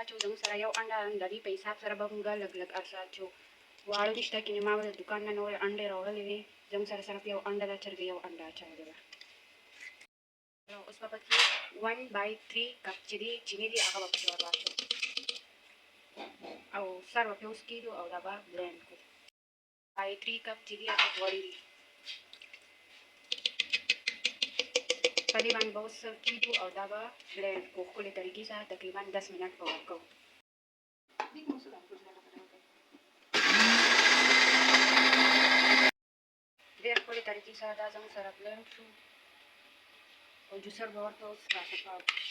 چې زموږ سره یو انډه د دې په حساب سره به موږ لږ لږ ارسال واړه دي شته کې ما د دوکان نه نورې انډې راوړلې وې زموږ سره صرف یو انډه ده چرګې یو انډه اچولې وه اوس به پکې 1/3 کپ چې دی چیني دي هغه به پکې ور واچوو او سر به پرې اوس کېږدو او دا به بلینډ کړو 3 کپ چې دي هغه غوړي دي په دې باندې به اوس کېږدو او دا به بلینډ کړو ښکلې طریقې سره تقریبا 10 منټ به ورکوو ډېر ښکلې طریقې سره دا زموږ سره بلینډ شو او جوسر به ورته اوس راصفا کړو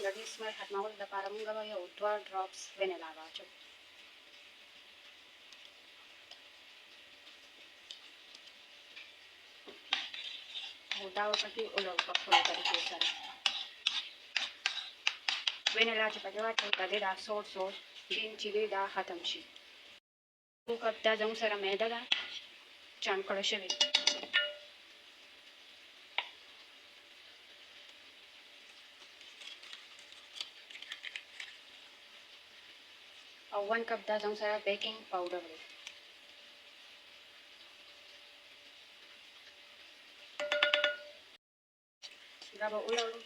د دې سمل ختمولو لپاره موږ به یو 2 ډراپس وینیلا واچوو او دا به پکې ولړو په ښکلې طریقې سره وینیلا چې پکې واچوو د دې دا سوړ دین چې دی دا ختم شي 2 کپ دا زموږ سره میده ده چاڼ کړه شوې او 1 کپ دا زموږ سره بیکینګ پاوډر دی دا به ولړو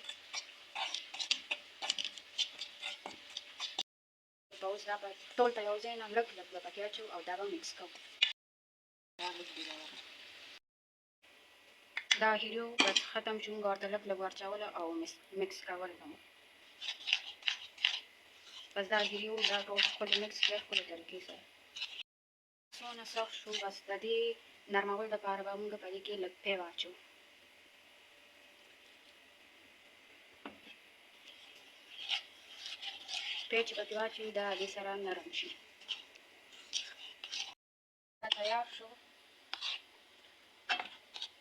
اوس دا به ټول ته یو ځای نه لږ لږ به پکې اچوو او دا به مکس کوو دا هیرو بس ختم شو موږ ورته لږ لږ ورچوله او مکس کول به مو بس دا هیرو دا ټول ښکلې مکس کړئ ښکلې طریقې سره څونه سخت شو بس د دې نرمولو دپاره به موږ په دې کې لږ پی واچوو پی چې پکې واچوو دا دې سره نرم شي دا تیار شو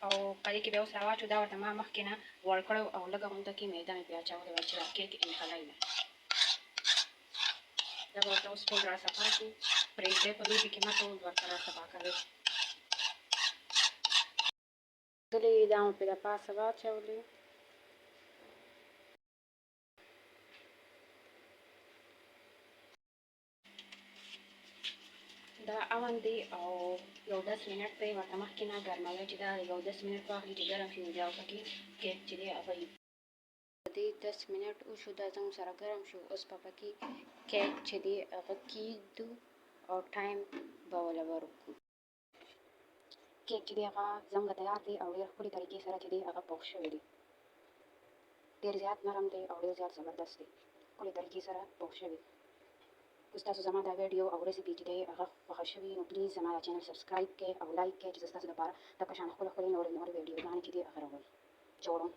او په دې کې بیا اوس راواچوو دا ورته ما مخکې نه غوړ کړی او لږه غونته کې میده مې پرې اچولې وه چې دا کیک انحلی نه دا به ورته اوس ټول راصفا کړو پرېږدی په لوښي کې مه ټول ورته راصفا کوئ دا مو پرې د پاسه واچولې دا اون دی او یو 10 منټ به یې ورته مخکې نه ګرموئ چې دا یو 10 منټ واخلي چې ګرم شي نو بیا ورپکې کیک چې دی هغه وي د دې 10 منټ وشو دا زموږ سره ګرم شو اوس به پکې کیک چې دی هغه کېږدو او ټایم به وله ورکړو کیک چې دی هغه زموږ تیار دی او ډېر ښکلې طریقې سره چې دی هغه پوخ شوی دی ډېر زیات نرم دی او ډېر زیات زبردست دی ښکلې طریقې سره پوخ شوی اوس تاسو زما دا ویډیو او ریسیپي چې دی هغه خوښه شوي نو پلیز زما دا چینل سبسکرایب کړئ او لایک کړئ چې زه ستاسو لپاره د په شان ښکلې ښکلې نورې ویډیوګانې چې دي هغه راوړم جوړوم